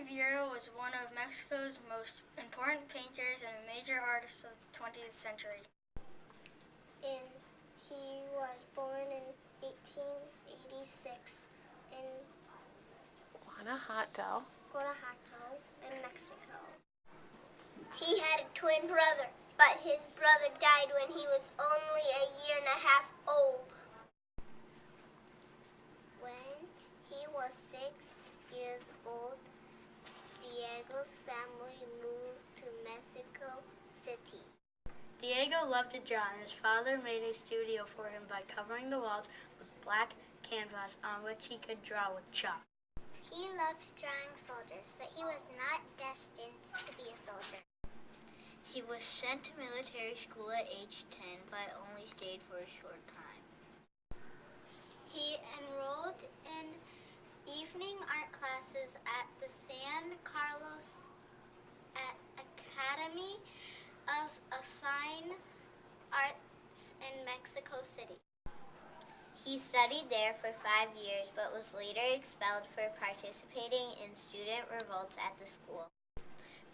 Rivera was one of Mexico's most important painters and a major artist of the 20th century. He was born in 1886 in Guanajuato, in Mexico. He had a twin brother, but his brother died when he was only a year and a half old. When he was 6 years old, Diego's family moved to Mexico City. Diego loved to draw, and his father made a studio for him by covering the walls with black canvas on which he could draw with chalk. He loved drawing soldiers, but he was not destined to be a soldier. He was sent to military school at age 10, but only stayed for a short time. He enrolled in evening art classes at the San Carlos Academy of Fine Arts in Mexico City. He studied there for 5 years, but was later expelled for participating in student revolts at the school.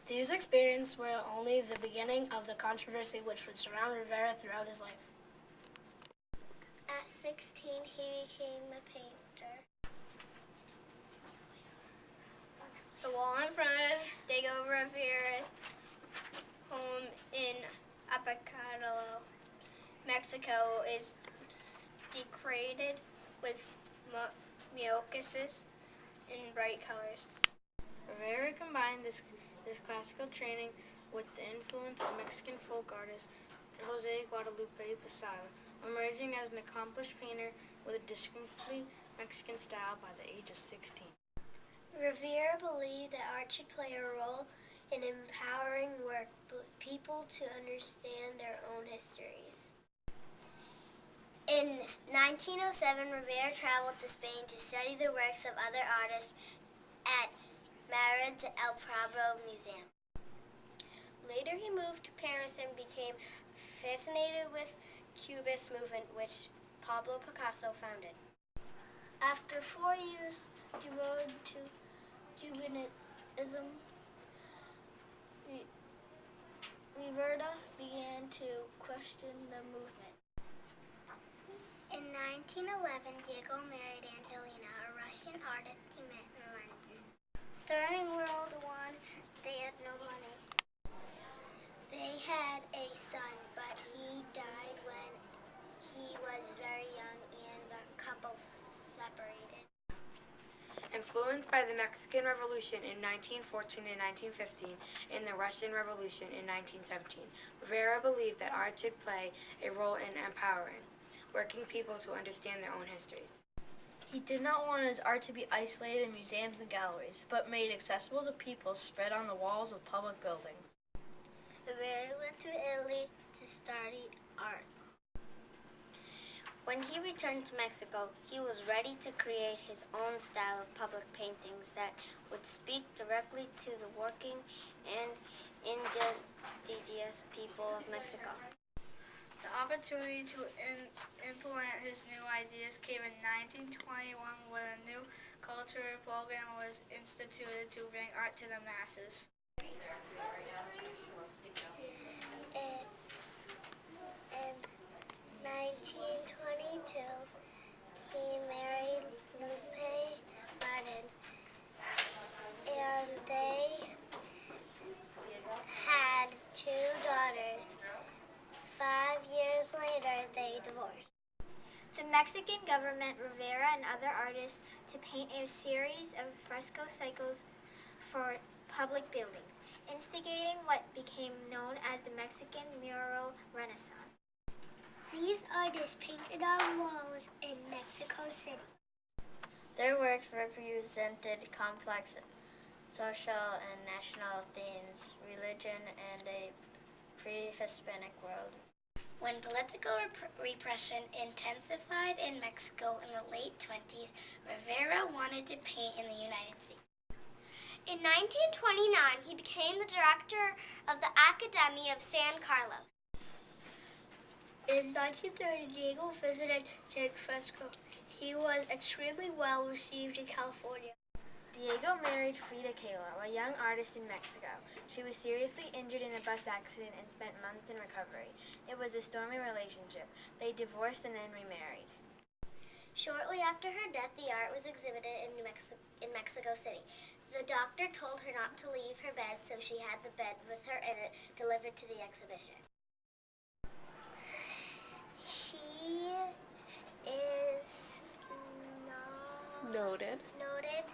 These experiences were only the beginning of the controversy which would surround Rivera throughout his life. At 16, he became a painter. The wall in front of Diego Rivera's home in Apacadalo, Mexico, is decorated with moccasins in bright colors. Rivera combined this classical training with the influence of Mexican folk artist Jose Guadalupe Posada, emerging as an accomplished painter with a distinctly Mexican style by the age of 16. Rivera believed that art should play a role in empowering people to understand their own histories. In 1907, Rivera traveled to Spain to study the works of other artists at Madrid's El Prado Museum. Later, he moved to Paris and became fascinated with Cubist movement, which Pablo Picasso founded. After 4 years devoted to Cubanism, Rivera began to question the movement. In 1911, Diego married Angelina, a Russian artist he met in London. During World War I, they had no money. They had a son, but he died when he was very young and the couple separated. Influenced by the Mexican Revolution in 1914 and 1915 and the Russian Revolution in 1917, Rivera believed that art should play a role in empowering working people to understand their own histories. He did not want his art to be isolated in museums and galleries, but made accessible to people spread on the walls of public buildings. Rivera went to Italy to study art. When he returned to Mexico, he was ready to create his own style of public paintings that would speak directly to the working and indigenous people of Mexico. The opportunity to implement his new ideas came in 1921 when a new cultural program was instituted to bring art to the masses. In 1922, he married Lupe Martin, and they had 2 daughters. 5 years later, they divorced. The Mexican government Rivera and other artists to paint a series of fresco cycles for public buildings, instigating what became known as the Mexican mural renaissance. These artists painted on walls in Mexico City. Their works represented complex social and national themes, religion, and a pre-Hispanic world. When political repression intensified in Mexico in the late 20s, Rivera wanted to paint in the United States. In 1929, he became the director of the Academy of San Carlos. In 1930, Diego visited San Francisco. He was extremely well received in California. Diego married Frida Kahlo, a young artist in Mexico. She was seriously injured in a bus accident and spent months in recovery. It was a stormy relationship. They divorced and then remarried. Shortly after her death, the art was exhibited in Mexico City. The doctor told her not to leave her bed, so she had the bed with her in it delivered to the exhibition. She is Noted. noted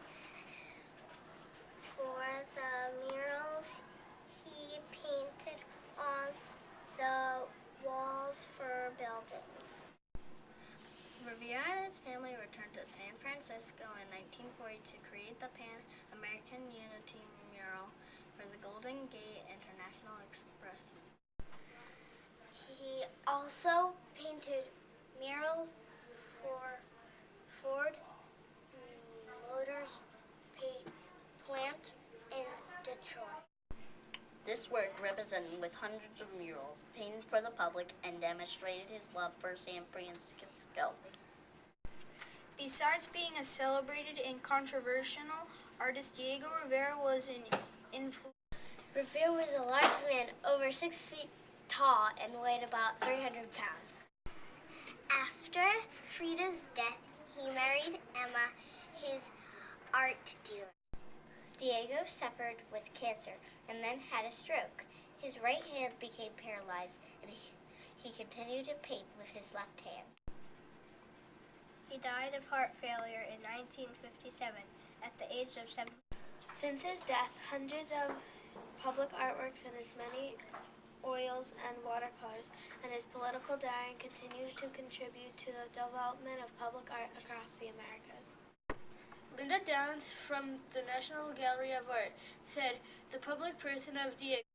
for the murals he painted on the walls for buildings. Rivera and his family returned to San Francisco in 1940 to create the Pan-American Unity mural for the Golden Gate International Express. He also painted murals for Ford Motors plant in Detroit. This work represented with hundreds of murals painted for the public and demonstrated his love for San Francisco. Besides being a celebrated and controversial artist, Diego Rivera was an influence. Rivera was a large man, over 6 feet tall, and weighed about 300 pounds. After Frida's death, he married Emma, his art dealer. Diego suffered with cancer and then had a stroke. His right hand became paralyzed, and he continued to paint with his left hand. He died of heart failure in 1957 at the age of 7. Since his death, hundreds of public artworks and as many oils and watercolors and his political diary continue to contribute to the development of public art across the Americas. Linda Downs from the National Gallery of Art said, "The public person of Diego